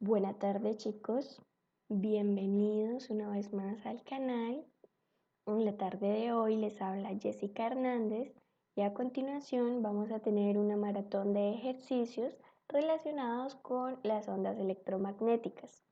Buenas tardes chicos, bienvenidos una vez más al canal. En la tarde de hoy les habla Jessica Hernández y a continuación vamos a tener una maratón de ejercicios relacionados con las ondas electromagnéticas.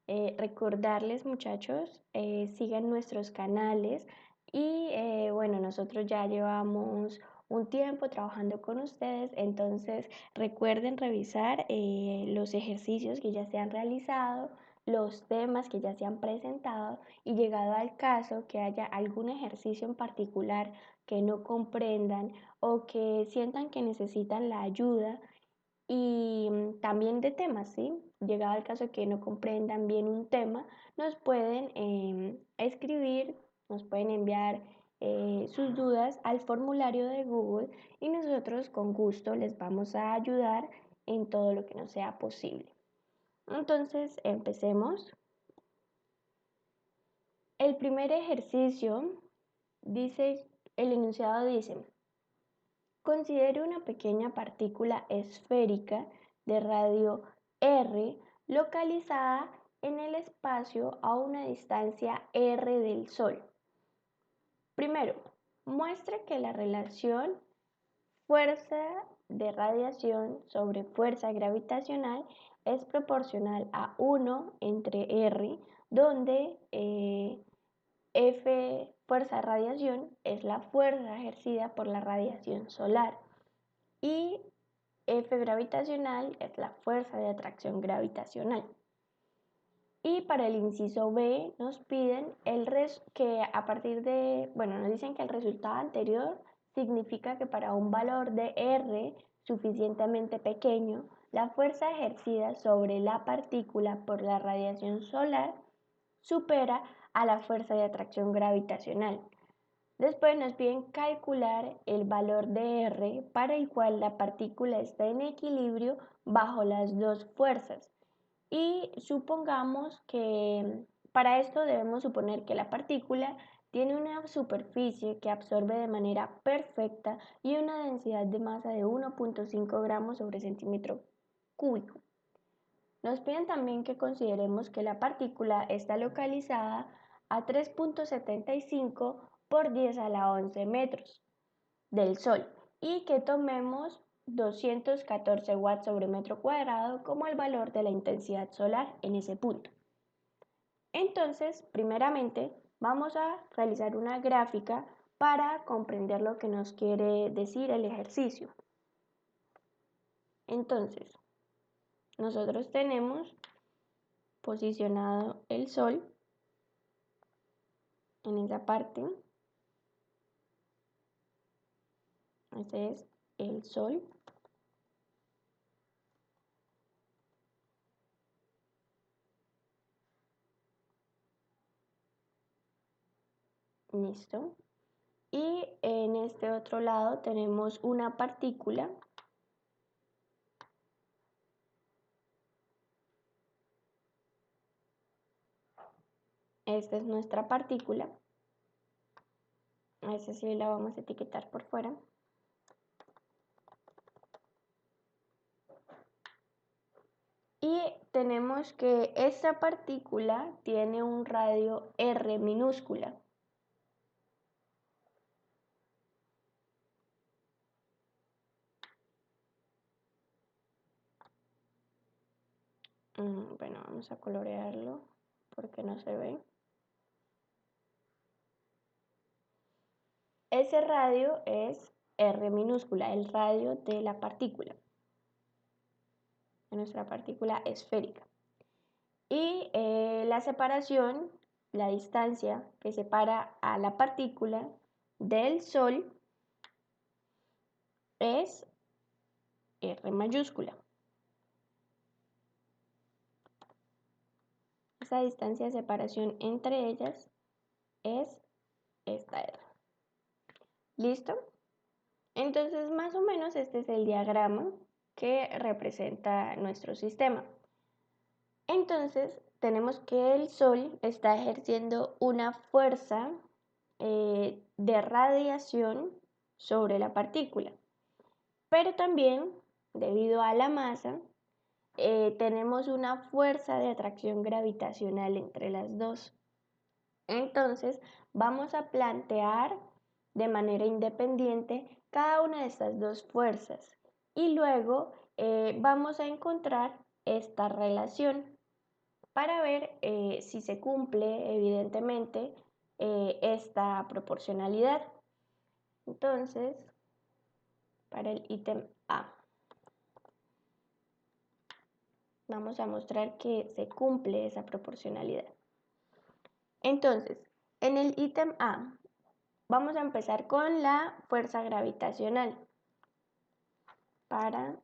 Recordarles muchachos, sigan nuestros canales y bueno, nosotros ya llevamos un tiempo trabajando con ustedes, entonces recuerden revisar los ejercicios que ya se han realizado, los temas que ya se han presentado y llegado al caso que haya algún ejercicio en particular que no comprendan o que sientan que necesitan la ayuda y también de temas, ¿sí? Llegado al caso de que no comprendan bien un tema, nos pueden escribir, nos pueden enviar sus dudas al formulario de Google y nosotros con gusto les vamos a ayudar en todo lo que nos sea posible. Entonces, empecemos. El primer ejercicio dice, el enunciado dice: considere una pequeña partícula esférica de radio r localizada en el espacio a una distancia r del Sol. Primero, muestre que la relación fuerza de radiación sobre fuerza gravitacional es proporcional a 1 entre r, donde F, fuerza de radiación, es la fuerza ejercida por la radiación solar y F gravitacional es la fuerza de atracción gravitacional. Y para el inciso B nos piden que a partir de, nos dicen que el resultado anterior significa que para un valor de R suficientemente pequeño, la fuerza ejercida sobre la partícula por la radiación solar supera a la fuerza de atracción gravitacional. Después nos piden calcular el valor de R para el cual la partícula está en equilibrio bajo las dos fuerzas. Y supongamos que para esto debemos suponer que la partícula tiene una superficie que absorbe de manera perfecta y una densidad de masa de 1.5 gramos sobre centímetro cúbico. Nos piden también que consideremos que la partícula está localizada a 3.75 por 10 a la 11 metros del Sol y que tomemos 214 watts sobre metro cuadrado como el valor de la intensidad solar en ese punto. Entonces, primeramente, vamos a realizar una gráfica para comprender lo que nos quiere decir el ejercicio. Entonces, nosotros tenemos posicionado el Sol en esa parte. Ese es el Sol. Listo. Y en este otro lado tenemos una partícula. Esta es nuestra partícula. A esta sí la vamos a etiquetar por fuera. Y tenemos que esta partícula tiene un radio R minúscula. Bueno, vamos a colorearlo porque no se ve. Ese radio es R minúscula, el radio de la partícula, de nuestra partícula esférica. Y la separación, la distancia que separa a la partícula del Sol es R mayúscula. Esa distancia de separación entre ellas es esta R. ¿Listo? Entonces, más o menos este es el diagrama que representa nuestro sistema. Entonces, tenemos que el Sol está ejerciendo una fuerza de radiación sobre la partícula, pero también, debido a la masa, tenemos una fuerza de atracción gravitacional entre las dos. Entonces, vamos a plantear de manera independiente cada una de estas dos fuerzas y luego vamos a encontrar esta relación para ver si se cumple evidentemente esta proporcionalidad. Entonces, para el ítem A, vamos a mostrar que se cumple esa proporcionalidad. Entonces, en el ítem A, vamos a empezar con la fuerza gravitacional. Para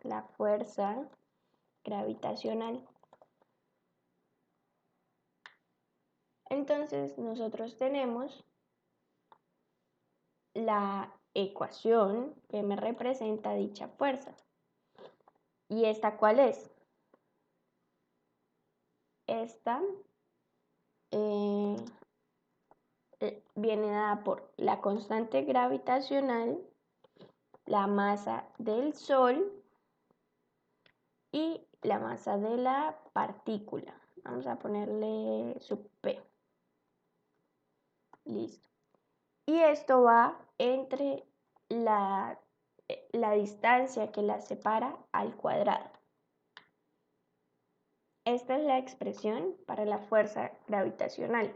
la fuerza gravitacional. Entonces, nosotros tenemos la ecuación que me representa dicha fuerza. ¿Y esta cuál es? Esta viene dada por la constante gravitacional, la masa del Sol y la masa de la partícula. Vamos a ponerle sub P. Listo. Y esto va entre la distancia que las separa al cuadrado. Esta es la expresión para la fuerza gravitacional.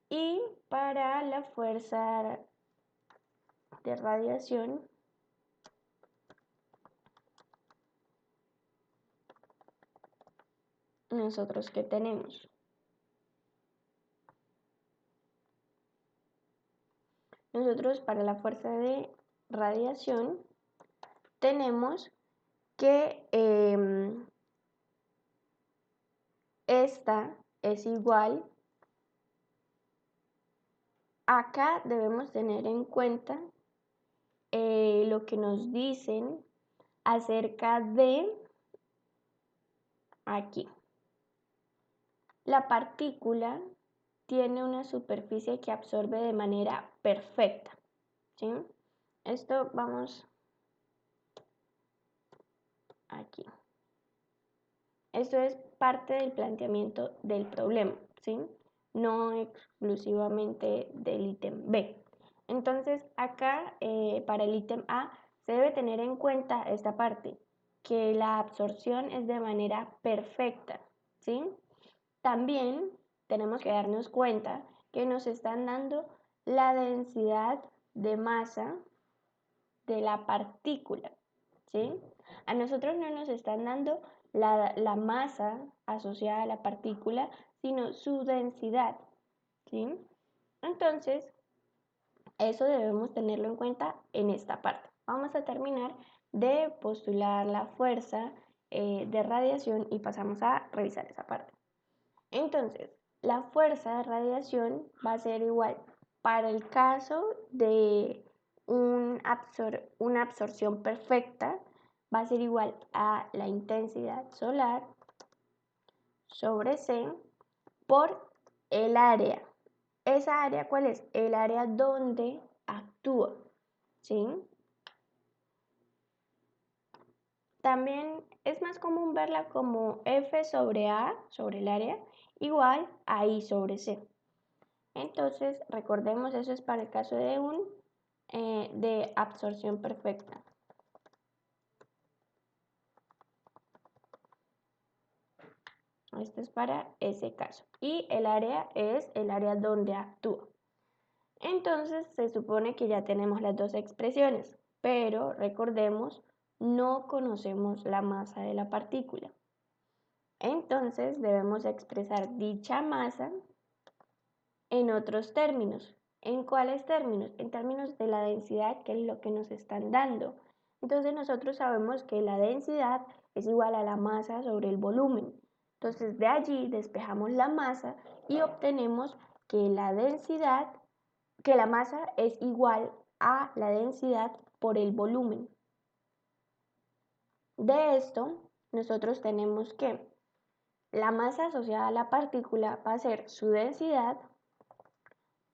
Y para la fuerza de radiación, nosotros ¿qué tenemos? Nosotros para la fuerza de radiación tenemos que esta es igual. Acá debemos tener en cuenta lo que nos dicen acerca de aquí. La partícula tiene una superficie que absorbe de manera perfecta, ¿sí? Esto vamos aquí. Esto es parte del planteamiento del problema, ¿sí? No exclusivamente del ítem B. Entonces, acá para el ítem A se debe tener en cuenta esta parte, que la absorción es de manera perfecta, ¿sí? También tenemos que darnos cuenta que nos están dando la densidad de masa de la partícula, ¿sí? A nosotros no nos están dando la masa asociada a la partícula, sino su densidad, ¿sí? Entonces, eso debemos tenerlo en cuenta en esta parte. Vamos a terminar de postular la fuerza de radiación y pasamos a revisar esa parte. Entonces, la fuerza de radiación va a ser igual para el caso de una absorción perfecta, va a ser igual a la intensidad solar sobre C por el área. ¿Esa área cuál es? El área donde actúa, ¿sí? También es más común verla como F sobre A, sobre el área, igual a I sobre C. Entonces, recordemos, eso es para el caso de de absorción perfecta. Esto es para ese caso. Y el área es el área donde actúa. Entonces, se supone que ya tenemos las dos expresiones, pero recordemos, no conocemos la masa de la partícula. Entonces, debemos expresar dicha masa en otros términos. ¿En cuáles términos? En términos de la densidad, que es lo que nos están dando. Entonces nosotros sabemos que la densidad es igual a la masa sobre el volumen. Entonces de allí despejamos la masa y obtenemos que que la masa es igual a la densidad por el volumen. De esto, nosotros tenemos que la masa asociada a la partícula va a ser su densidad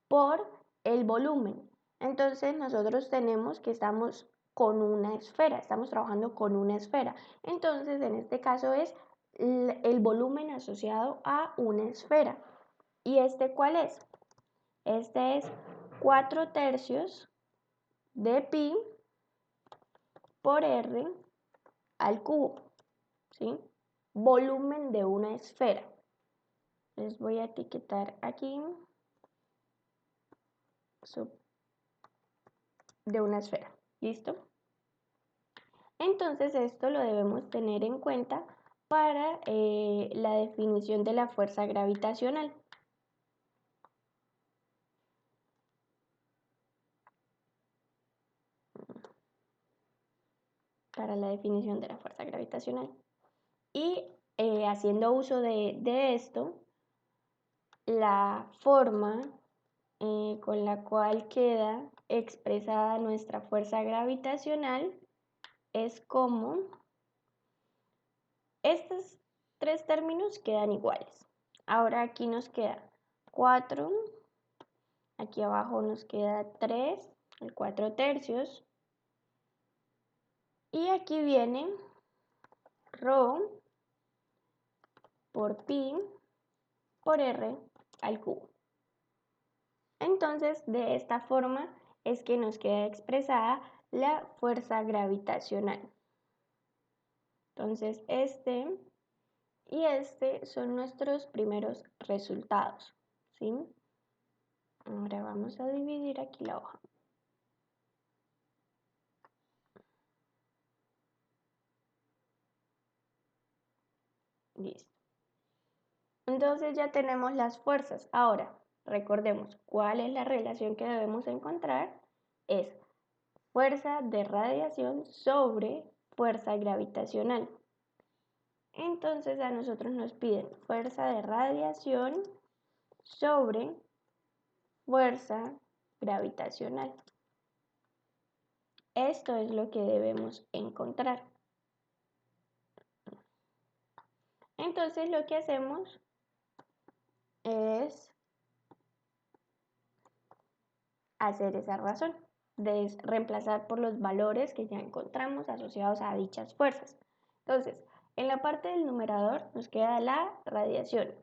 por el volumen. Entonces nosotros tenemos que estamos con una esfera, estamos trabajando con una esfera. Entonces, en este caso es el volumen asociado a una esfera. ¿Y este cuál es? Este es 4/3 de pi por r al cubo, ¿sí? Volumen de una esfera. Les voy a etiquetar aquí de una esfera. ¿Listo? Entonces esto lo debemos tener en cuenta para la definición de la fuerza gravitacional. Para la definición de la fuerza gravitacional. Y haciendo uso de esto, la forma con la cual queda expresada nuestra fuerza gravitacional es como estos tres términos quedan iguales. Ahora aquí nos queda 4, aquí abajo nos queda 3, el 4/3, y aquí viene ρ por pi por r al cubo. Entonces, de esta forma es que nos queda expresada la fuerza gravitacional. Entonces, este y este son nuestros primeros resultados, ¿sí? Ahora vamos a dividir aquí la hoja. Listo. Entonces ya tenemos las fuerzas. Ahora, recordemos cuál es la relación que debemos encontrar. Es fuerza de radiación sobre fuerza gravitacional. Entonces a nosotros nos piden fuerza de radiación sobre fuerza gravitacional. Esto es lo que debemos encontrar. Entonces lo que hacemos es hacer esa razón, de reemplazar por los valores que ya encontramos asociados a dichas fuerzas. Entonces, en la parte del numerador nos queda la radiación.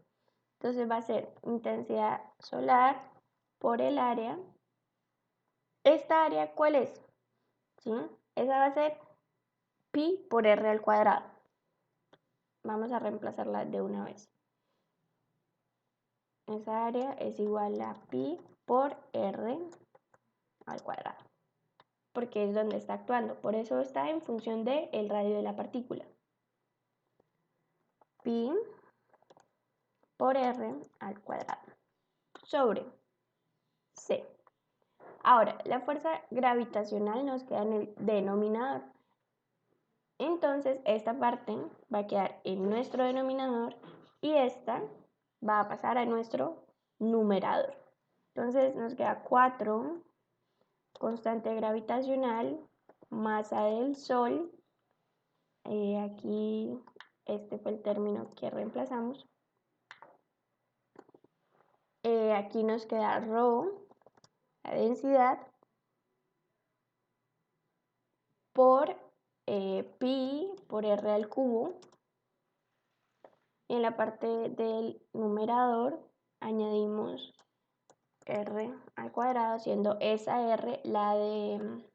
Entonces va a ser intensidad solar por el área. ¿Esta área cuál es? ¿Sí? Esa va a ser pi por r al cuadrado. Vamos a reemplazarla de una vez. Esa área es igual a pi por r al cuadrado, porque es donde está actuando. Por eso está en función del radio de la partícula. Pi por r al cuadrado sobre c. Ahora, la fuerza gravitacional nos queda en el denominador. Entonces, esta parte va a quedar en nuestro denominador y esta va a pasar a nuestro numerador. Entonces, nos queda 4, constante gravitacional, masa del Sol. Aquí, este fue el término que reemplazamos. Aquí nos queda ρ, la densidad, por pi por r al cubo. Y en la parte del numerador añadimos r al cuadrado, siendo esa r la de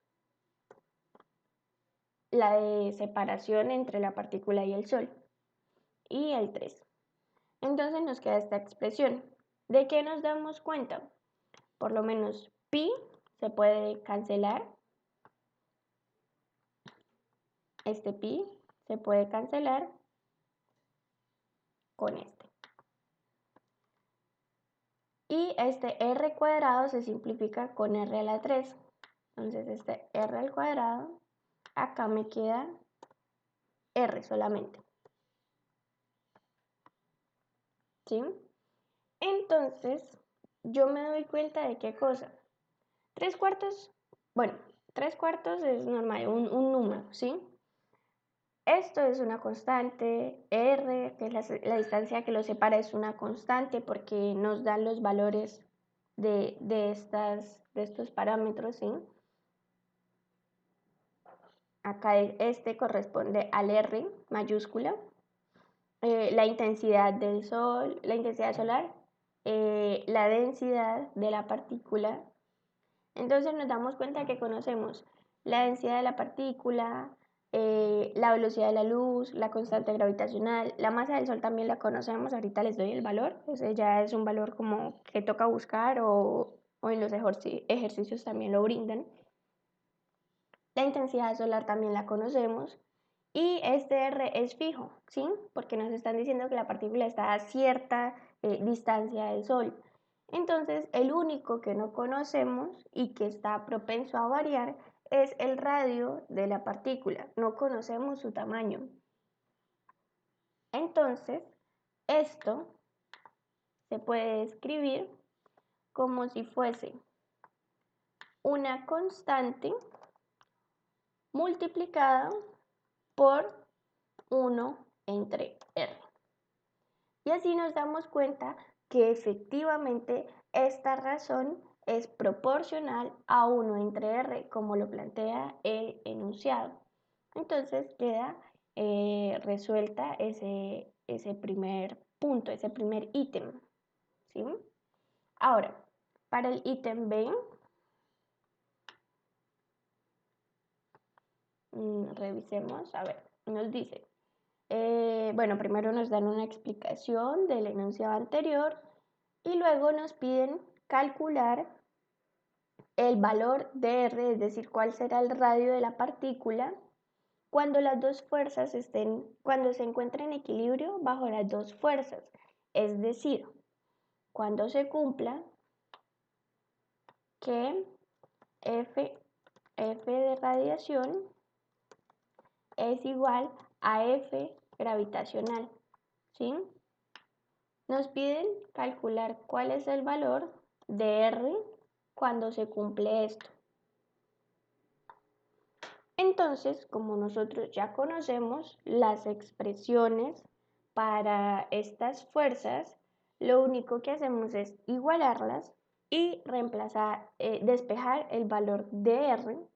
separación entre la partícula y el Sol, y el 3. Entonces nos queda esta expresión. ¿De qué nos damos cuenta? Por lo menos pi se puede cancelar. Este pi se puede cancelar con este. Y este r cuadrado se simplifica con r a la 3. Entonces este r al cuadrado, acá me queda r solamente. ¿Sí? Entonces, yo me doy cuenta de qué cosa. 3/4, bueno, 3/4 es normal, un número, ¿sí? Esto es una constante, r, que es la distancia que lo separa, es una constante porque nos dan los valores de estos parámetros, ¿sí? Acá este corresponde al R mayúscula. La intensidad del sol, la intensidad solar, la densidad de la partícula. Entonces nos damos cuenta que conocemos la densidad de la partícula, la velocidad de la luz, la constante gravitacional, la masa del sol también la conocemos, ahorita les doy el valor, ese ya es un valor como que toca buscar o en los ejercicios también lo brindan. La intensidad solar también la conocemos y este R es fijo, ¿sí? Porque nos están diciendo que la partícula está a cierta distancia del Sol. Entonces, el único que no conocemos y que está propenso a variar es el radio de la partícula. No conocemos su tamaño. Entonces, esto se puede escribir como si fuese una constante multiplicada por 1 entre R. Y así nos damos cuenta que efectivamente esta razón es proporcional a 1 entre R, como lo plantea el enunciado. Entonces queda resuelta ese primer punto, ese primer ítem. ¿Sí? Ahora, para el ítem B, revisemos, a ver, nos dice, bueno, primero nos dan una explicación del enunciado anterior y luego nos piden calcular el valor de R, es decir, cuál será el radio de la partícula cuando las dos fuerzas cuando se encuentra en equilibrio bajo las dos fuerzas, es decir, cuando se cumpla que F de radiación es igual a F gravitacional, ¿sí? Nos piden calcular cuál es el valor de R cuando se cumple esto. Entonces, como nosotros ya conocemos las expresiones para estas fuerzas, lo único que hacemos es igualarlas y despejar el valor de R.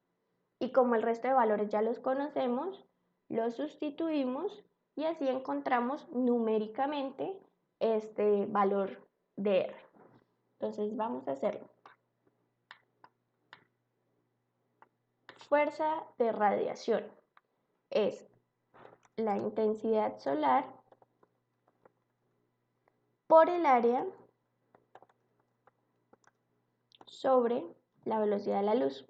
Y como el resto de valores ya los conocemos, los sustituimos y así encontramos numéricamente este valor de R. Entonces vamos a hacerlo. Fuerza de radiación es la intensidad solar por el área sobre la velocidad de la luz.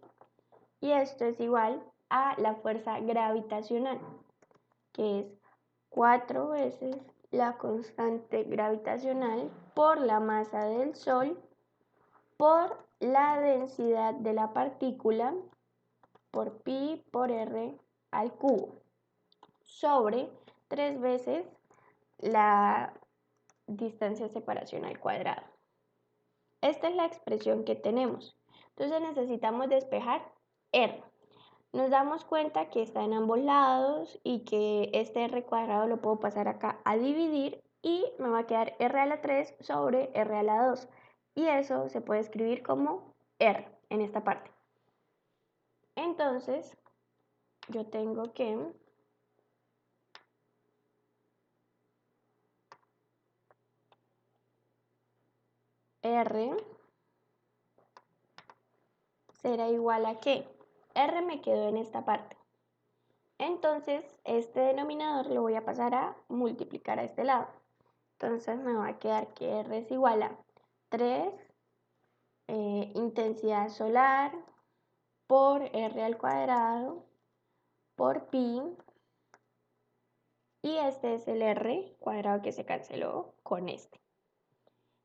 Y esto es igual a la fuerza gravitacional, que es 4 veces la constante gravitacional por la masa del Sol por la densidad de la partícula por pi por r al cubo sobre 3 veces la distancia de separación al cuadrado. Esta es la expresión que tenemos. Entonces necesitamos despejar R. Nos damos cuenta que está en ambos lados y que este R cuadrado lo puedo pasar acá a dividir y me va a quedar R a la 3 sobre R a la 2. Y eso se puede escribir como R en esta parte. Entonces, yo tengo que R será igual a ¿qué? R me quedó en esta parte. Entonces, este denominador lo voy a pasar a multiplicar a este lado. Entonces me va a quedar que R es igual a 3 intensidad solar por R al cuadrado por pi. Y este es el R cuadrado que se canceló con este.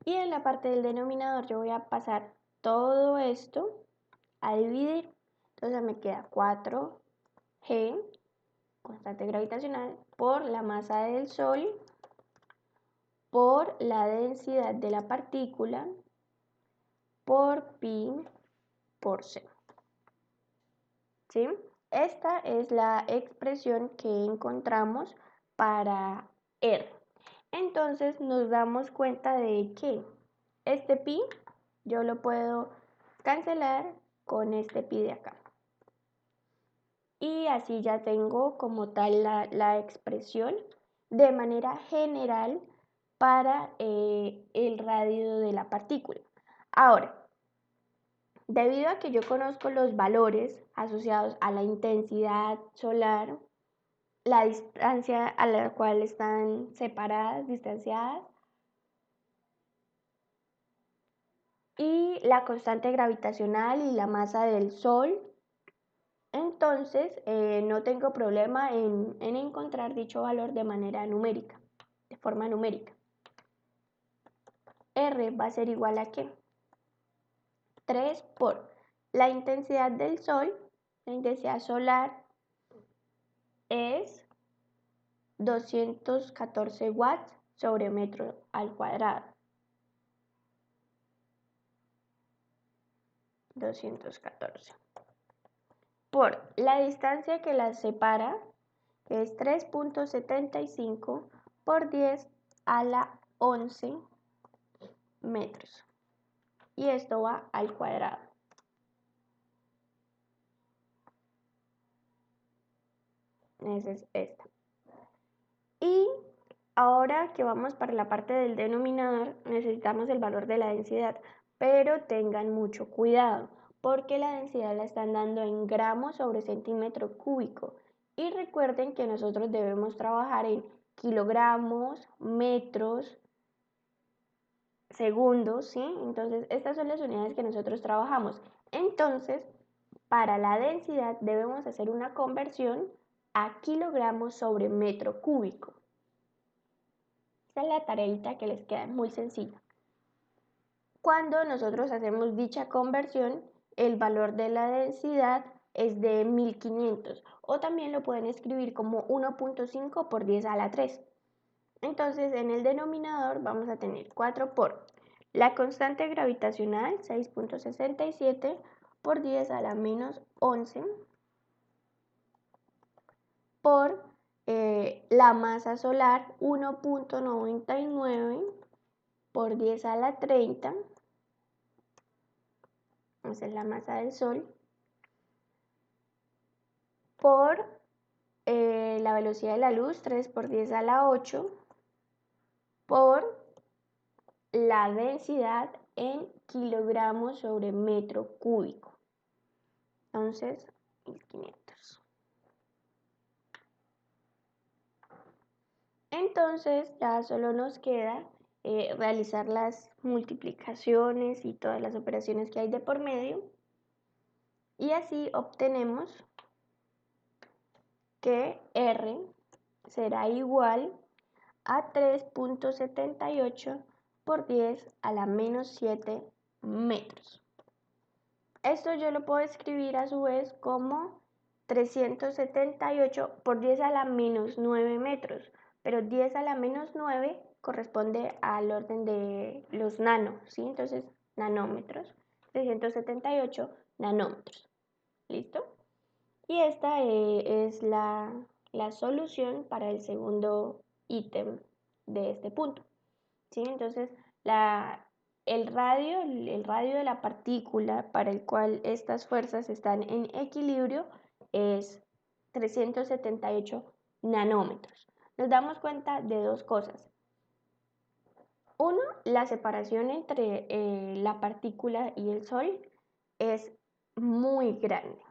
Y en la parte del denominador yo voy a pasar todo esto a dividir. Entonces me queda 4G, constante gravitacional, por la masa del Sol, por la densidad de la partícula, por pi por c. ¿Sí? Esta es la expresión que encontramos para R. Entonces nos damos cuenta de que este pi yo lo puedo cancelar con este pi de acá. y así ya tengo como tal la expresión de manera general para el radio de la partícula. Ahora, debido a que yo conozco los valores asociados a la intensidad solar, la distancia a la cual están separadas, distanciadas, y la constante gravitacional y la masa del Sol, entonces no tengo problema en encontrar dicho valor de manera numérica, de forma numérica. R va a ser igual a ¿qué? 3 por la intensidad del Sol, la intensidad solar es 214 watts sobre metro al cuadrado. 214. Por la distancia que las separa, que es 3.75 por 10 a la 11 metros. Y esto va al cuadrado. Esa es esta. Y ahora que vamos para la parte del denominador, necesitamos el valor de la densidad, pero tengan mucho cuidado, porque la densidad la están dando en gramos sobre centímetro cúbico. Y recuerden que nosotros debemos trabajar en kilogramos, metros, segundos, ¿sí? Entonces, estas son las unidades que nosotros trabajamos. Entonces, para la densidad debemos hacer una conversión a kilogramos sobre metro cúbico. Esta es la tareita que les queda muy sencilla. Cuando nosotros hacemos dicha conversión, el valor de la densidad es de 1500 o también lo pueden escribir como 1.5 por 10 a la 3. Entonces en el denominador vamos a tener 4 por la constante gravitacional 6.67 por 10 a la menos 11 por la masa solar 1.99 por 10 a la 30. Esa es la masa del Sol, por la velocidad de la luz, 3 por 10 a la 8, por la densidad en kilogramos sobre metro cúbico. Entonces, 1500. Entonces, ya solo nos queda realizar las multiplicaciones y todas las operaciones que hay de por medio. Y así obtenemos que R será igual a 3.78 por 10 a la menos 7 metros. Esto yo lo puedo escribir a su vez como 378 por 10 a la menos 9 metros, pero 10 a la menos 9 corresponde al orden de los nanos, ¿sí? Entonces, nanómetros, 378 nanómetros. ¿Listo? Y esta es la solución para el segundo ítem de este punto. ¿Sí? Entonces, el radio de la partícula para el cual estas fuerzas están en equilibrio es 378 nanómetros. Nos damos cuenta de dos cosas. Uno, la separación entre la partícula y el Sol es muy grande.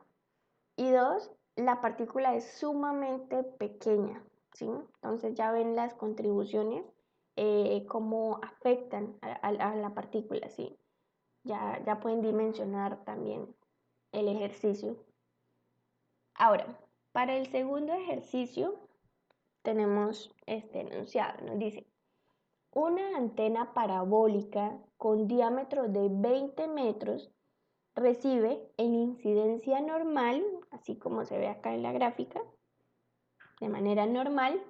Y dos, la partícula es sumamente pequeña, ¿sí? Entonces ya ven las contribuciones, cómo afectan a la partícula, ¿sí? Ya pueden dimensionar también el ejercicio. Ahora, para el segundo ejercicio tenemos este enunciado, nos dice: una antena parabólica con diámetro de 20 metros recibe en incidencia normal, así como se ve acá en la gráfica, de manera normal,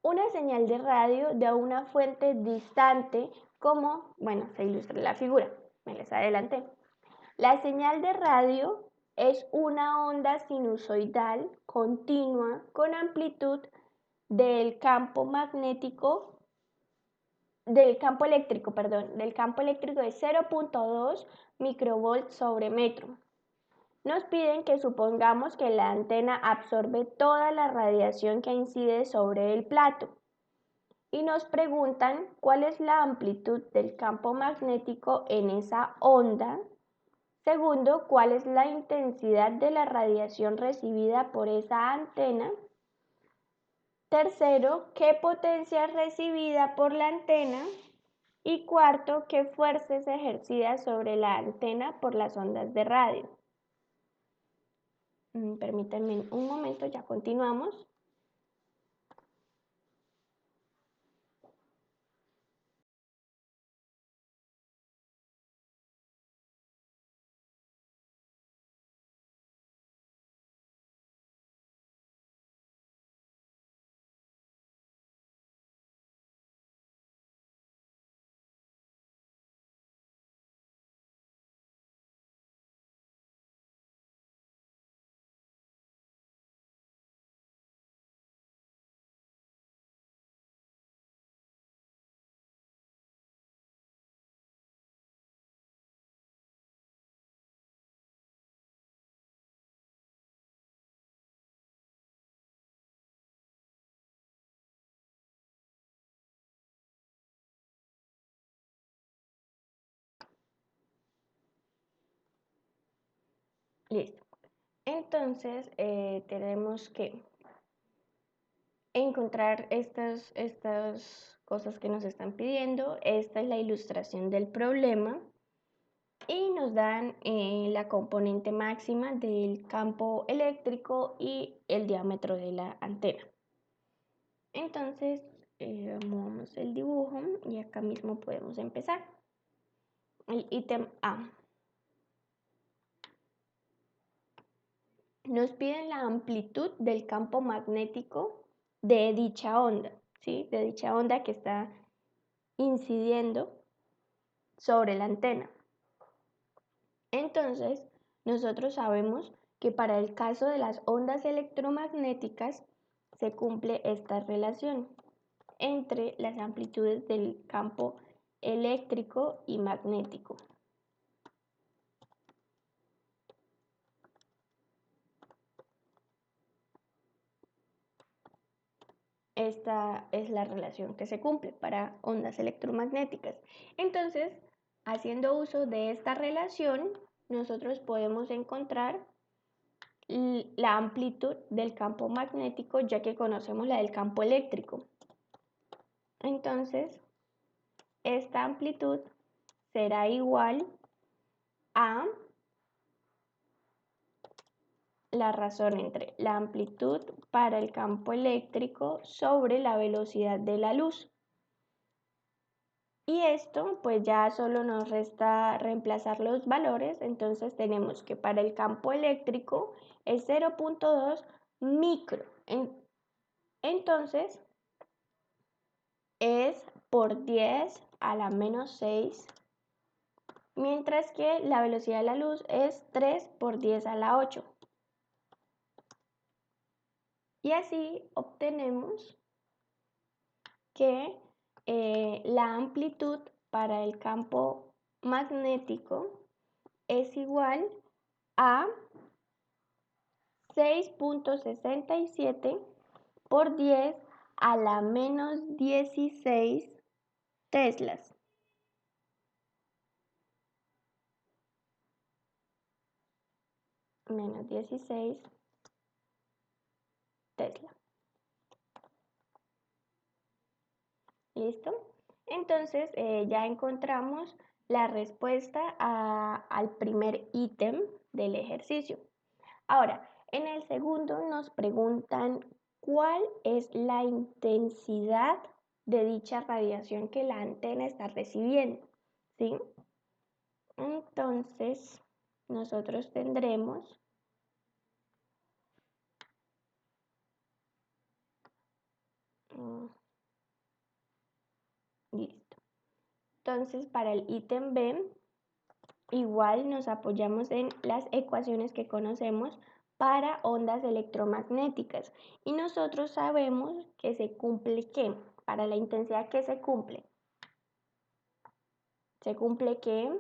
una señal de radio de una fuente distante como, bueno, se ilustra en la figura, me les adelanté. La señal de radio es una onda sinusoidal continua con amplitud del campo magnético, del campo eléctrico de 0.2 microvolts sobre metro. Nos piden que supongamos que la antena absorbe toda la radiación que incide sobre el plato y nos preguntan cuál es la amplitud del campo magnético en esa onda. Segundo, cuál es la intensidad de la radiación recibida por esa antena. Tercero, qué potencia es recibida por la antena. Y cuarto, qué fuerza es ejercida sobre la antena por las ondas de radio. Permítanme un momento, ya continuamos. Listo. Entonces, tenemos que encontrar estas cosas que nos están pidiendo. Esta es la ilustración del problema y nos dan la componente máxima del campo eléctrico y el diámetro de la antena. Entonces, movamos el dibujo y acá mismo podemos empezar. El ítem A. Nos piden la amplitud del campo magnético de dicha onda, ¿sí? De dicha onda que está incidiendo sobre la antena. Entonces, nosotros sabemos que para el caso de las ondas electromagnéticas se cumple esta relación entre las amplitudes del campo eléctrico y magnético. Esta es la relación que se cumple para ondas electromagnéticas. Entonces, haciendo uso de esta relación, nosotros podemos encontrar la amplitud del campo magnético, ya que conocemos la del campo eléctrico. Entonces, esta amplitud será igual a la razón entre la amplitud para el campo eléctrico sobre la velocidad de la luz. Y esto pues ya solo nos resta reemplazar los valores, entonces tenemos que para el campo eléctrico es 0.2 micro. Entonces es por 10 a la menos 6, mientras que la velocidad de la luz es 3 por 10 a la 8. Y así obtenemos que la amplitud para el campo magnético es igual a 6.67 por 10 a la menos 16 teslas. Menos 16 tesla. ¿Listo? Entonces ya encontramos la respuesta al primer ítem del ejercicio. Ahora, en el segundo nos preguntan cuál es la intensidad de dicha radiación que la antena está recibiendo, ¿sí? Entonces, nosotros tendremos listo. Entonces, para el ítem B, igual nos apoyamos en las ecuaciones que conocemos para ondas electromagnéticas. Y nosotros sabemos que se cumple ¿qué? Para la intensidad que se cumple. Se cumple que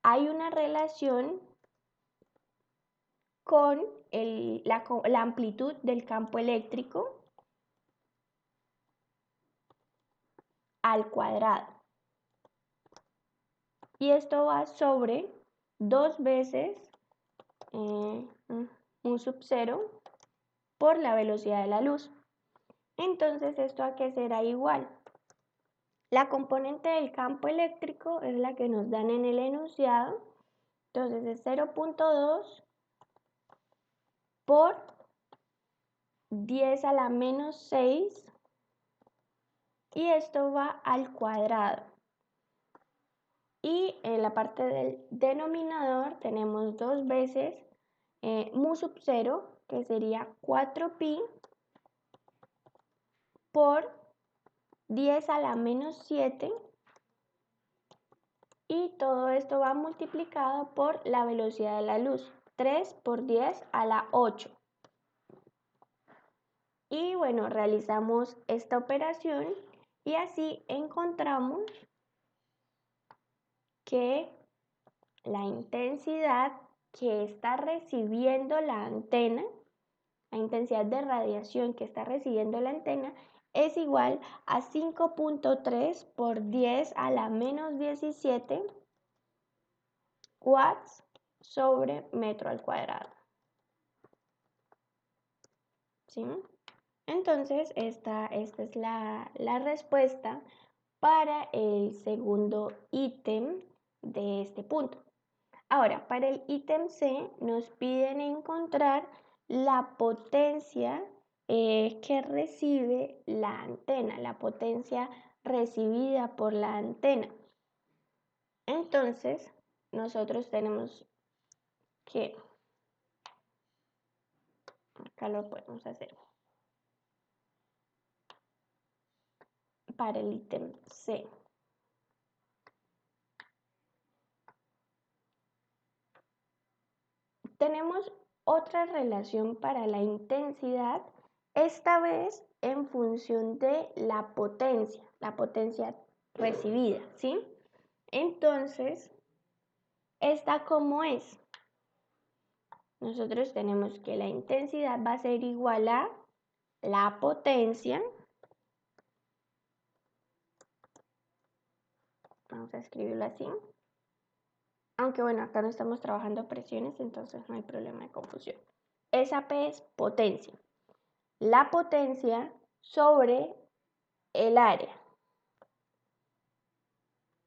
hay una relación con la amplitud del campo eléctrico al cuadrado. Y esto va sobre 2 veces mu sub 0 por la velocidad de la luz. Entonces, ¿esto a qué será igual? La componente del campo eléctrico es la que nos dan en el enunciado. Entonces, es 0.2 por 10 a la menos 6. Y esto va al cuadrado. Y en la parte del denominador tenemos 2 veces mu sub 0, que sería 4pi por 10 a la menos 7. Y todo esto va multiplicado por la velocidad de la luz, 3 por 10 a la 8. Y bueno, realizamos esta operación y así encontramos que la intensidad que está recibiendo la antena, la intensidad de radiación que está recibiendo la antena, es igual a 5.3 por 10 a la menos 17 watts sobre metro al cuadrado. ¿Sí? Entonces, esta es la respuesta para el segundo ítem de este punto. Ahora, para el ítem C nos piden encontrar la potencia que recibe la antena, la potencia recibida por la antena. Entonces, nosotros tenemos que, acá lo podemos hacer, para el ítem C. Tenemos otra relación para la intensidad, esta vez en función de la potencia recibida, ¿sí? Entonces, ¿esta cómo es? Nosotros tenemos que la intensidad va a ser igual a la potencia. Vamos a escribirlo así. Aunque bueno, acá no estamos trabajando presiones, entonces no hay problema de confusión. Esa P es potencia. La potencia sobre el área.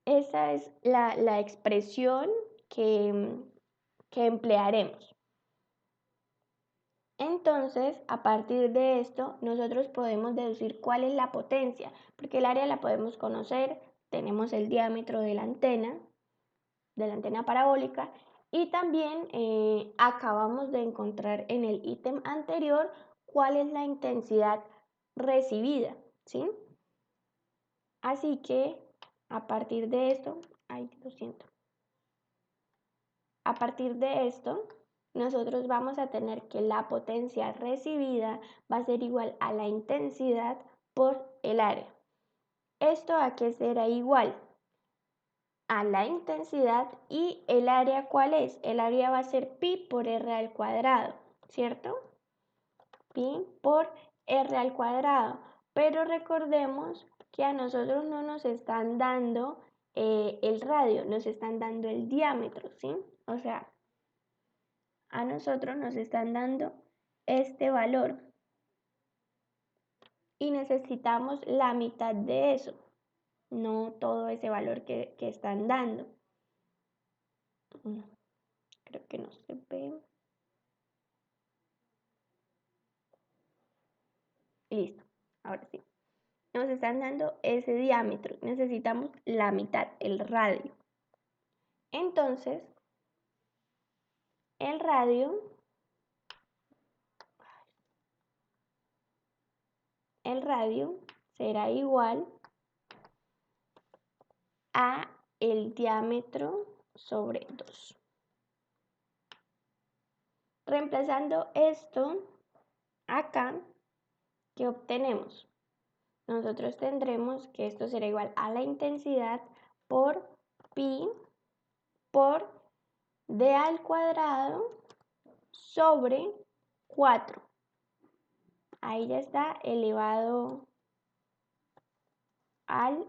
Esa es la expresión que emplearemos. Entonces, a partir de esto, nosotros podemos deducir cuál es la potencia, porque el área la podemos conocer, tenemos el diámetro de la antena parabólica, y también acabamos de encontrar en el ítem anterior cuál es la intensidad recibida, ¿sí? Así que a partir de esto, a partir de esto, nosotros vamos a tener que la potencia recibida va a ser igual a la intensidad por el área. ¿Esto a qué será igual? A la intensidad. Y el área, ¿cuál es? El área va a ser pi por r al cuadrado, ¿cierto? Pi por r al cuadrado. Pero recordemos que a nosotros no nos están dando el radio, nos están dando el diámetro, ¿sí? O sea, a nosotros nos están dando este valor y necesitamos la mitad de eso, no todo ese valor que están dando. Creo que no se ve. Listo, ahora sí. Nos están dando ese diámetro, necesitamos la mitad, el radio. Entonces, el radio será igual a el diámetro sobre 2. Reemplazando esto acá, ¿qué obtenemos? Nosotros tendremos que esto será igual a la intensidad por pi por d al cuadrado sobre 4. Ahí ya está elevado al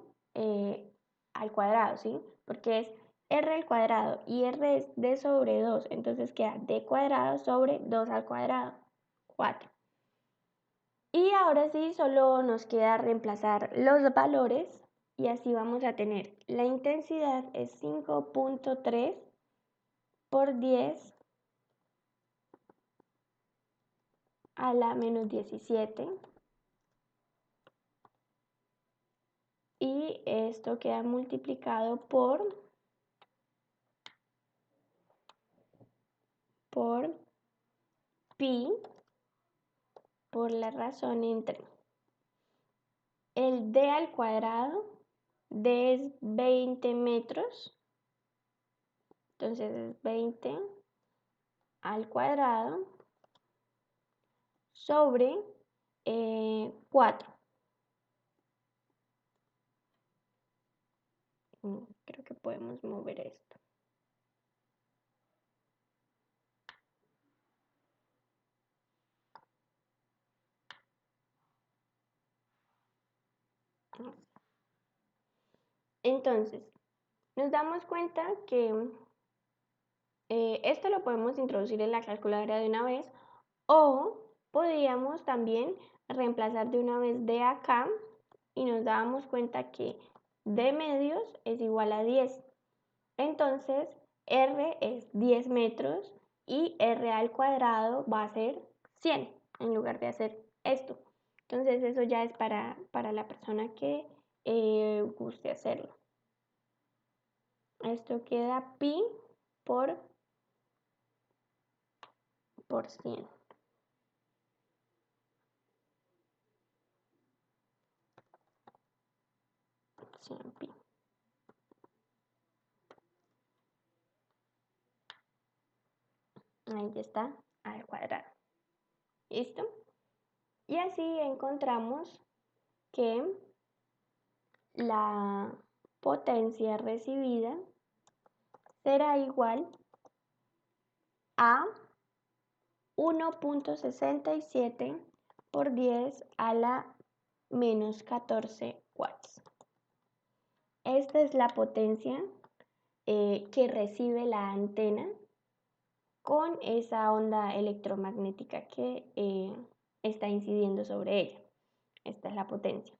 cuadrado, ¿sí? Porque es r al cuadrado y r es d sobre 2, entonces queda d cuadrado sobre 2 al cuadrado, 4. Y ahora sí, solo nos queda reemplazar los valores y así vamos a tener la intensidad es 5.3 por 10 a la menos 17. Y esto queda multiplicado por pi por la razón entre el d al cuadrado, d es 20 metros, entonces es 20 al cuadrado sobre 4. Creo que podemos mover esto. Entonces, nos damos cuenta que esto lo podemos introducir en la calculadora de una vez o podríamos también reemplazar de una vez d acá y nos dábamos cuenta que d medios es igual a 10. Entonces, r es 10 metros y r al cuadrado va a ser 100 en lugar de hacer esto. Entonces, eso ya es para la persona que guste hacerlo. Esto queda pi por 100. Pi. Ahí está, al cuadrado. ¿Listo? Y así encontramos que la potencia recibida será igual a 1.67 por 10 a la menos 14 watts. Esta es la potencia que recibe la antena con esa onda electromagnética que está incidiendo sobre ella. Esta es la potencia.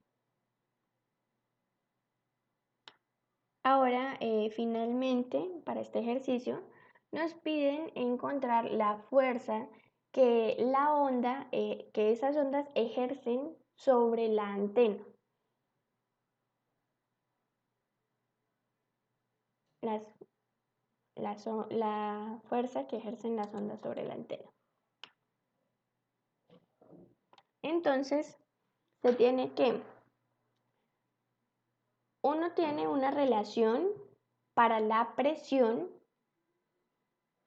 Ahora, finalmente, para este ejercicio, nos piden encontrar la fuerza que la onda, que esas ondas ejercen sobre la antena. La fuerza que ejercen las ondas sobre la antena. Entonces, uno tiene una relación para la presión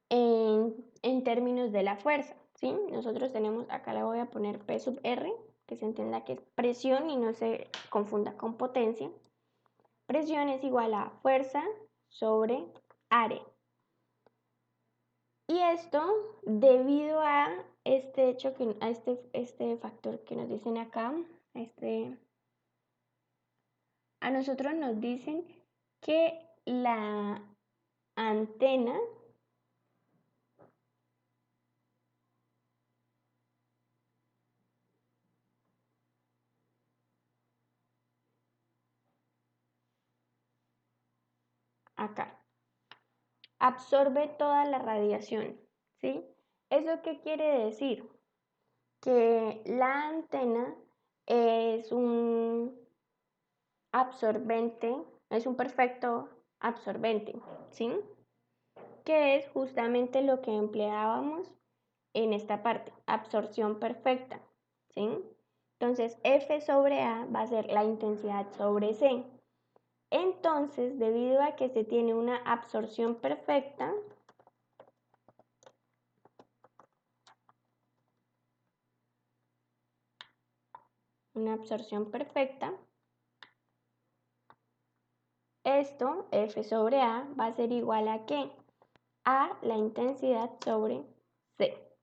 en términos de la fuerza, ¿sí? Nosotros tenemos, acá le voy a poner P sub R, que se entienda que es presión y no se confunda con potencia. Presión es igual a fuerza sobre área. Y esto debido a este hecho, a este factor que nos dicen acá, a nosotros nos dicen que la antena acá absorbe toda la radiación, ¿sí? ¿Eso qué quiere decir? Que la antena es un absorbente, es un perfecto absorbente, ¿sí? Que es justamente lo que empleábamos en esta parte, absorción perfecta, ¿sí? Entonces, F sobre A va a ser la intensidad sobre C. Entonces, debido a que se tiene una absorción perfecta, esto, F sobre A, va a ser igual a ¿qué? A la intensidad sobre C.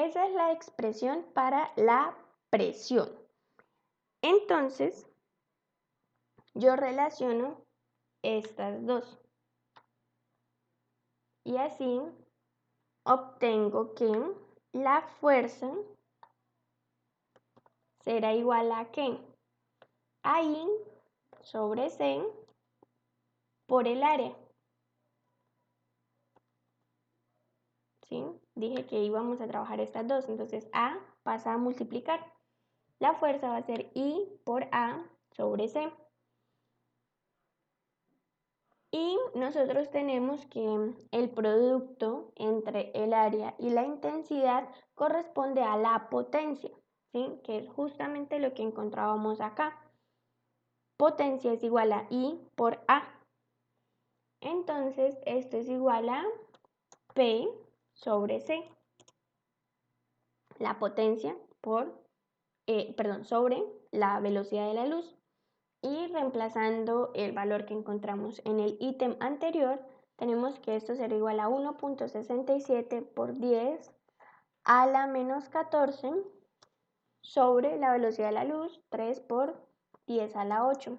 esa es la expresión para la presión. Entonces, yo relaciono estas dos. Y así obtengo que la fuerza será igual a ¿qué? A I sobre C por el área. ¿Sí? Dije que íbamos a trabajar estas dos, entonces A pasa a multiplicar. La fuerza va a ser I por A sobre C. Y nosotros tenemos que el producto entre el área y la intensidad corresponde a la potencia, ¿sí? Que es justamente lo que encontrábamos acá. Potencia es igual a I por A. Entonces, esto es igual a P sobre C. La potencia sobre la velocidad de la luz. Y reemplazando el valor que encontramos en el ítem anterior, tenemos que esto será igual a 1.67 por 10 a la menos 14 sobre la velocidad de la luz, 3 por 10 a la 8.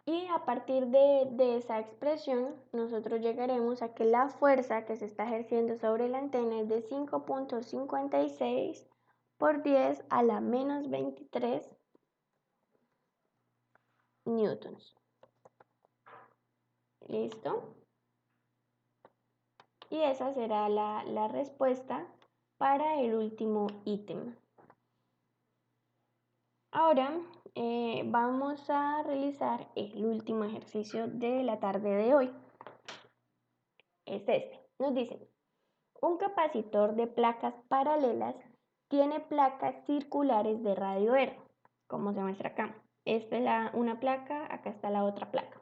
Y a partir de esa expresión, nosotros llegaremos a que la fuerza que se está ejerciendo sobre la antena es de 5.56 por 10 a la menos 23 newtons. ¿Listo? Y esa será la respuesta para el último ítem. Ahora vamos a realizar el último ejercicio de la tarde de hoy. Es este. Nos dicen, un capacitor de placas paralelas tiene placas circulares de radio R, como se muestra acá. Esta es una placa, acá está la otra placa.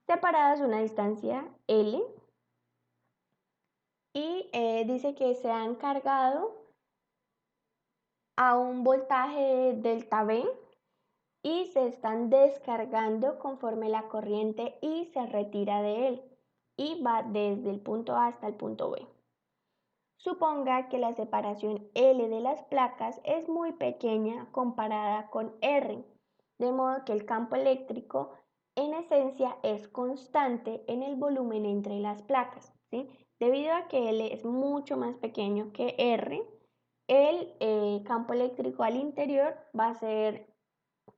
Separadas una distancia L. Y dice que se han cargado a un voltaje delta V y se están descargando conforme la corriente I se retira de él y va desde el punto A hasta el punto B. Suponga que la separación L de las placas es muy pequeña comparada con R, de modo que el campo eléctrico en esencia es constante en el volumen entre las placas, ¿sí? Debido a que L es mucho más pequeño que R, el campo eléctrico al interior va a ser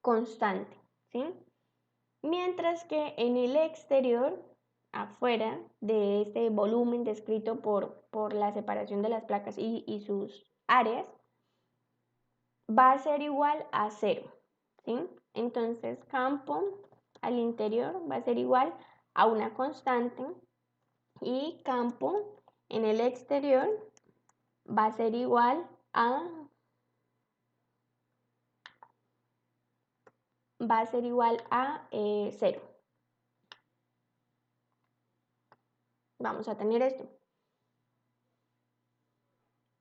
constante, ¿sí? Mientras que en el exterior, afuera de este volumen descrito por la separación de las placas y sus áreas, va a ser igual a 0, ¿sí? Entonces, campo al interior va a ser igual a una constante y campo en el exterior va a ser igual a 0. Vamos a tener esto.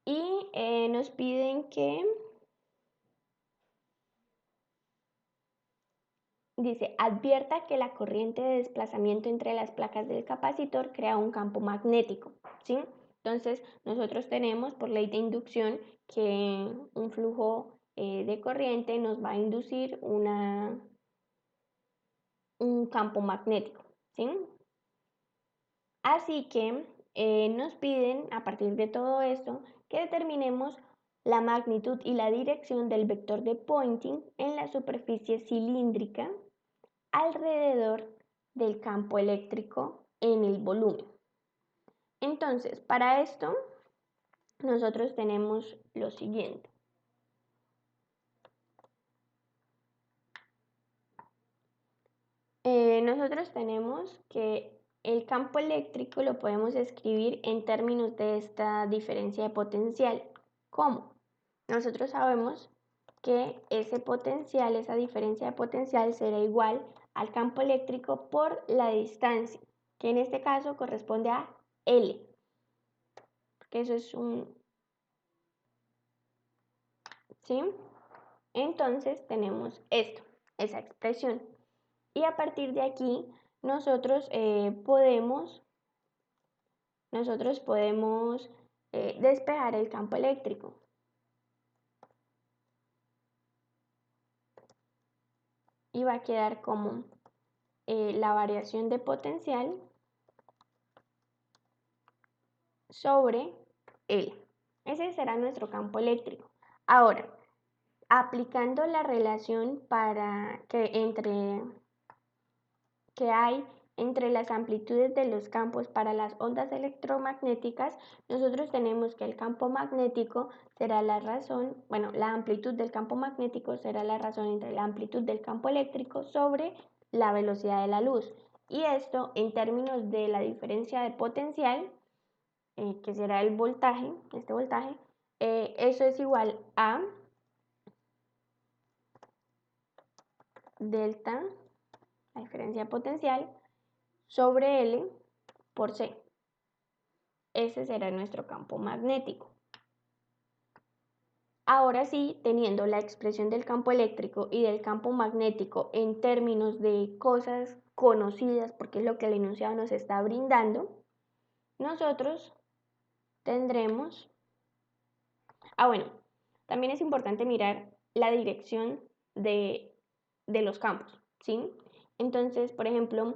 Y nos piden que, dice, advierta que la corriente de desplazamiento entre las placas del capacitor crea un campo magnético, ¿sí? Entonces, nosotros tenemos por ley de inducción que un flujo de corriente nos va a inducir un campo magnético, ¿sí? Así que nos piden, a partir de todo esto, que determinemos la magnitud y la dirección del vector de Poynting en la superficie cilíndrica alrededor del campo eléctrico en el volumen. Entonces, para esto, nosotros tenemos lo siguiente. Nosotros tenemos que el campo eléctrico lo podemos escribir en términos de esta diferencia de potencial. ¿Cómo? Nosotros sabemos que ese potencial, esa diferencia de potencial será igual al campo eléctrico por la distancia, que en este caso corresponde a L. Que eso es ¿sí? Entonces tenemos esto, esa expresión. Y a partir de aquí nosotros podemos nosotros podemos despejar el campo eléctrico. Y va a quedar como la variación de potencial sobre L. Ese será nuestro campo eléctrico. Ahora, aplicando la relación que hay entre las amplitudes de los campos para las ondas electromagnéticas, nosotros tenemos que el campo magnético será la razón, bueno, la amplitud del campo magnético será la razón entre la amplitud del campo eléctrico sobre la velocidad de la luz. Y esto en términos de la diferencia de potencial, que será el voltaje, este voltaje, eso es igual a delta, la diferencia potencial, sobre L por C. Ese será nuestro campo magnético. Ahora sí, teniendo la expresión del campo eléctrico y del campo magnético en términos de cosas conocidas, porque es lo que el enunciado nos está brindando, nosotros tendremos... bueno, también es importante mirar la dirección de los campos, ¿sí? Entonces, por ejemplo,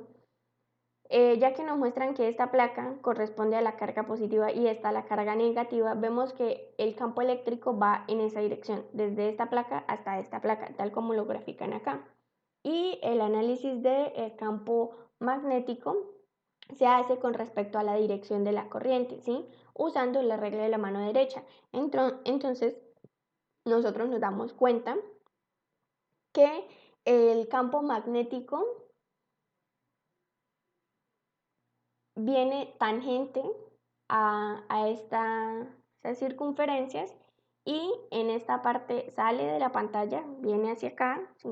ya que nos muestran que esta placa corresponde a la carga positiva y esta a la carga negativa, vemos que el campo eléctrico va en esa dirección, desde esta placa hasta esta placa, tal como lo grafican acá. Y el análisis del campo magnético se hace con respecto a la dirección de la corriente, ¿sí? Usando la regla de la mano derecha. Entonces, nosotros nos damos cuenta que el campo magnético viene tangente a estas circunferencias y en esta parte sale de la pantalla, viene hacia acá, ¿sí?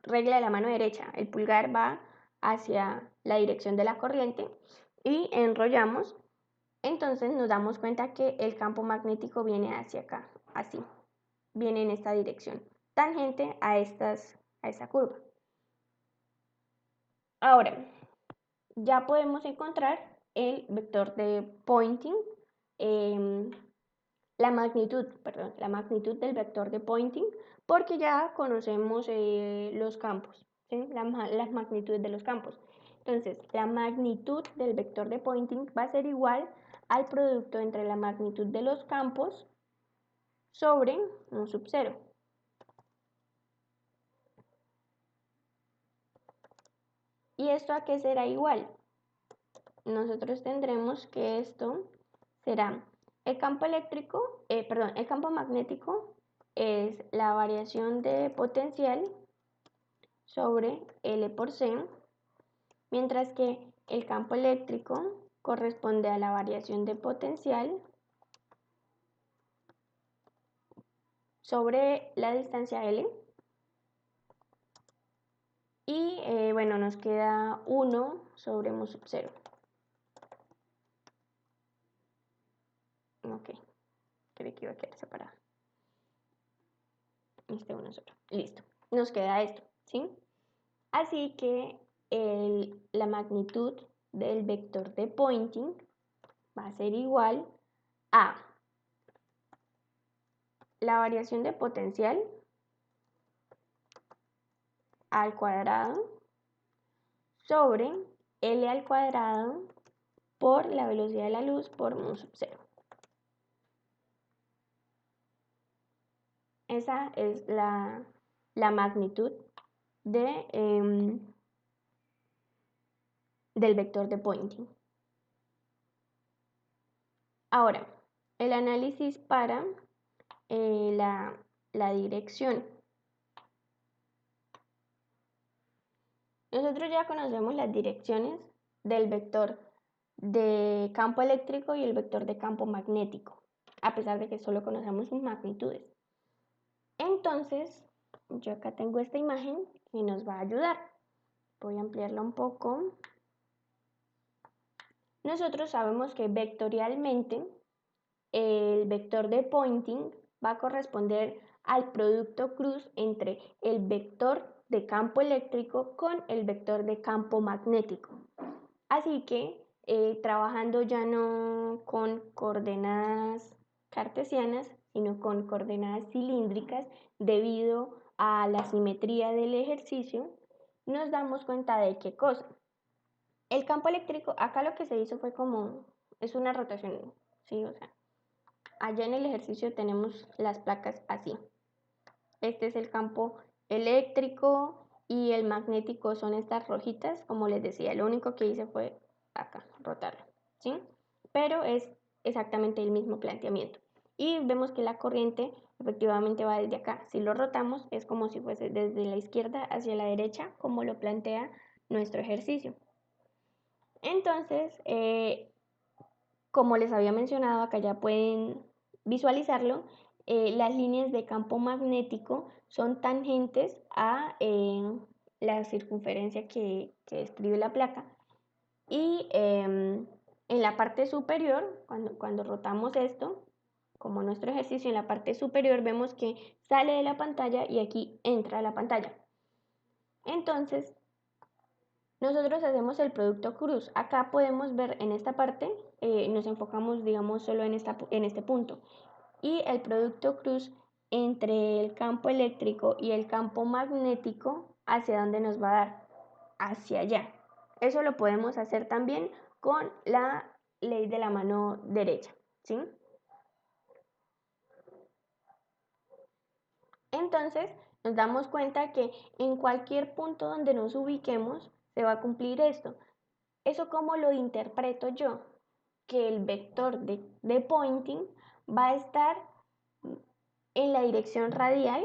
Regla de la mano derecha, el pulgar va hacia la dirección de la corriente y enrollamos, entonces nos damos cuenta que el campo magnético viene hacia acá, así, viene en esta dirección, tangente a esa curva. Ahora, ya podemos encontrar el vector de Poynting, la magnitud del vector de Poynting, porque ya conocemos los campos, ¿sí? Las magnitudes de los campos. Entonces, la magnitud del vector de Poynting va a ser igual al producto entre la magnitud de los campos sobre un sub 0. ¿Y esto a qué será igual? Nosotros tendremos que esto será el campo eléctrico, el campo magnético es la variación de potencial sobre L por C, mientras que el campo eléctrico corresponde a la variación de potencial sobre la distancia L. Y bueno, nos queda 1 sobre mu sub 0. Ok, creí que iba a quedar separado. Este uno solo. Listo. Nos queda esto, ¿sí? Así que la magnitud del vector de Poynting va a ser igual a la variación de potencial al cuadrado sobre L al cuadrado por la velocidad de la luz por mu sub 0. Esa es la magnitud del vector de Poynting. Ahora, el análisis para la dirección. Nosotros ya conocemos las direcciones del vector de campo eléctrico y el vector de campo magnético, a pesar de que solo conocemos sus magnitudes. Entonces, yo acá tengo esta imagen que nos va a ayudar. Voy a ampliarla un poco. Nosotros sabemos que vectorialmente el vector de Poynting va a corresponder al producto cruz entre el vector de campo eléctrico con el vector de campo magnético. Así que trabajando ya no con coordenadas cartesianas, sino con coordenadas cilíndricas debido a la simetría del ejercicio, nos damos cuenta de qué cosa. El campo eléctrico, acá lo que se hizo fue es una rotación, ¿sí? O sea, allá en el ejercicio tenemos las placas así. Este es el campo eléctrico y el magnético son estas rojitas, como les decía, lo único que hice fue acá, rotarlo, ¿sí? Pero es exactamente el mismo planteamiento. Y vemos que la corriente efectivamente va desde acá. Si lo rotamos es como si fuese desde la izquierda hacia la derecha, como lo plantea nuestro ejercicio. Entonces, como les había mencionado, acá ya pueden visualizarlo, las líneas de campo magnético son tangentes a la circunferencia que describe la placa. Y en la parte superior, cuando rotamos esto, como nuestro ejercicio, en la parte superior vemos que sale de la pantalla y aquí entra a la pantalla. Entonces, nosotros hacemos el producto cruz. Acá podemos ver en esta parte, nos enfocamos, digamos, solo en este punto. Y el producto cruz entre el campo eléctrico y el campo magnético, ¿hacia dónde nos va a dar? Hacia allá. Eso lo podemos hacer también con la ley de la mano derecha, ¿sí? Entonces, nos damos cuenta que en cualquier punto donde nos ubiquemos, se va a cumplir esto. ¿Eso cómo lo interpreto yo? Que el vector de pointing va a estar en la dirección radial,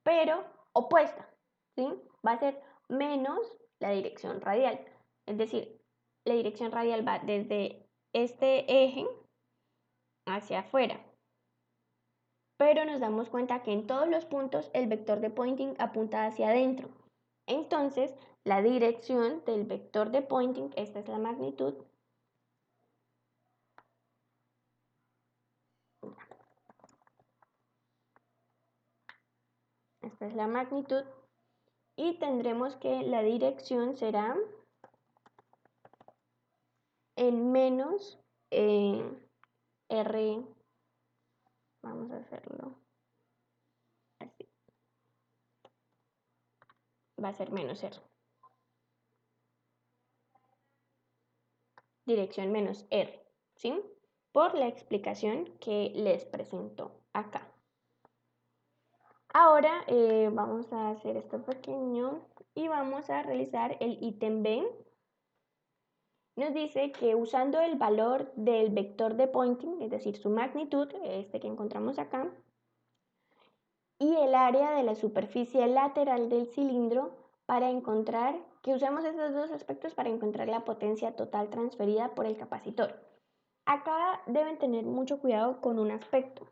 pero opuesta, ¿sí? Va a ser menos la dirección radial. Es decir, la dirección radial va desde este eje hacia afuera. Pero nos damos cuenta que en todos los puntos el vector de pointing apunta hacia adentro. Entonces, la dirección del vector de pointing, esta es la magnitud, esta es la magnitud, y tendremos que la dirección será en menos R, vamos a hacerlo así, va a ser menos R, dirección menos R, ¿sí? Por la explicación que les presento acá. Ahora vamos a hacer esto pequeño y vamos a realizar el ítem B. Nos dice que usando el valor del vector de pointing, es decir, su magnitud, este que encontramos acá, y el área de la superficie lateral del cilindro para encontrar, que usemos estos dos aspectos para encontrar la potencia total transferida por el capacitor. Acá deben tener mucho cuidado con un aspecto,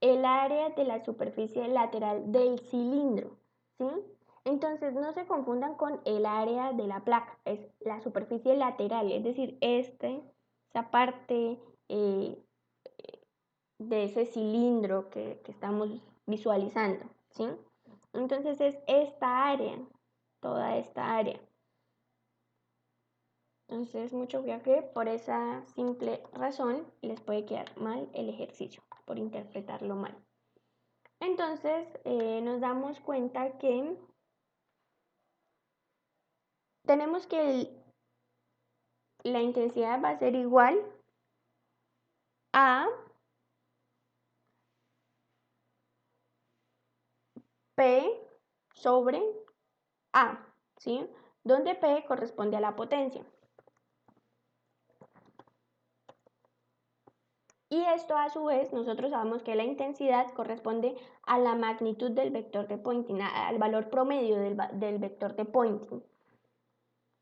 el área de la superficie lateral del cilindro, ¿sí? Entonces no se confundan con el área de la placa, es la superficie lateral, es decir, esa parte de ese cilindro que estamos visualizando, ¿sí? Entonces es esta área, toda esta área. Entonces mucho cuidado que por esa simple razón les puede quedar mal el ejercicio, por interpretarlo mal. Entonces nos damos cuenta que tenemos que la intensidad va a ser igual a P sobre A, ¿sí? Donde P corresponde a la potencia. Y esto a su vez nosotros sabemos que la intensidad corresponde a la magnitud del vector de pointing, al valor promedio del vector de pointing.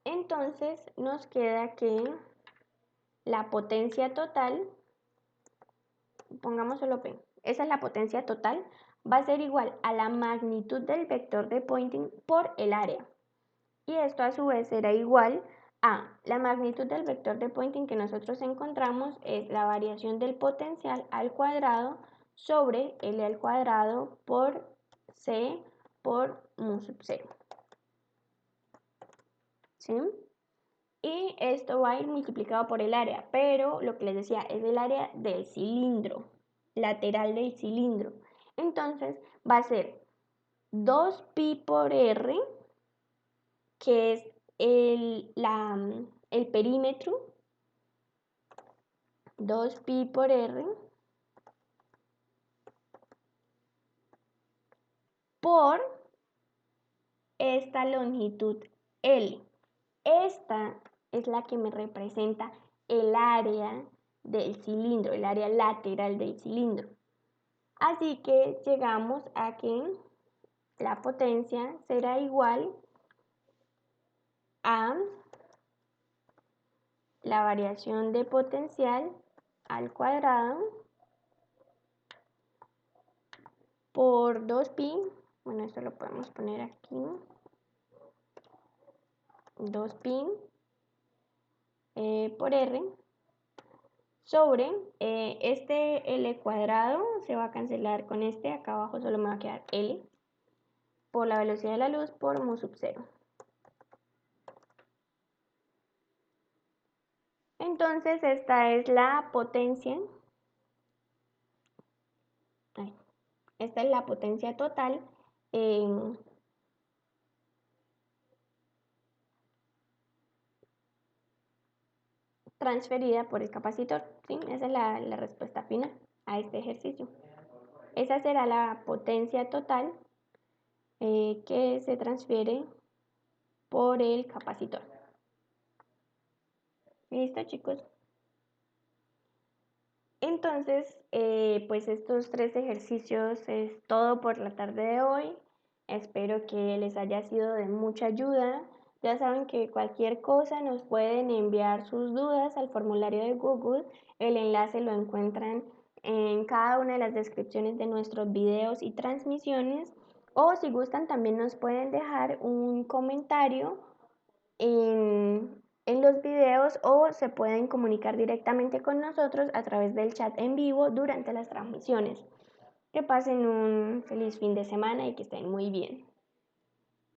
Entonces nos queda que la potencia total, pongámoslo P, esa es la potencia total, va a ser igual a la magnitud del vector de pointing por el área. Y esto a su vez será igual a la magnitud del vector de pointing que nosotros encontramos es la variación del potencial al cuadrado sobre L al cuadrado por C por mu sub 0. ¿Sí? y esto va a ir multiplicado por el área, pero lo que les decía es el área del cilindro, lateral del cilindro. Entonces va a ser 2pi por r, que es el perímetro, 2pi por r, por esta longitud L. Esta es la que me representa el área del cilindro, el área lateral del cilindro. Así que llegamos a que la potencia será igual a la variación de potencial al cuadrado por 2pi, bueno, esto lo podemos poner aquí, 2pi por r, sobre este L cuadrado se va a cancelar con este, acá abajo solo me va a quedar L, por la velocidad de la luz por mu sub 0. Entonces esta es la potencia, esta es la potencia total transferida por el capacitor, ¿sí? Esa es la respuesta final a este ejercicio. Esa será la potencia total que se transfiere por el capacitor. ¿Listo, chicos? Entonces, pues estos 3 ejercicios es todo por la tarde de hoy. Espero que les haya sido de mucha ayuda. Ya saben que cualquier cosa nos pueden enviar sus dudas al formulario de Google. El enlace lo encuentran en cada una de las descripciones de nuestros videos y transmisiones. O si gustan también nos pueden dejar un comentario en los videos o se pueden comunicar directamente con nosotros a través del chat en vivo durante las transmisiones. Que pasen un feliz fin de semana y que estén muy bien.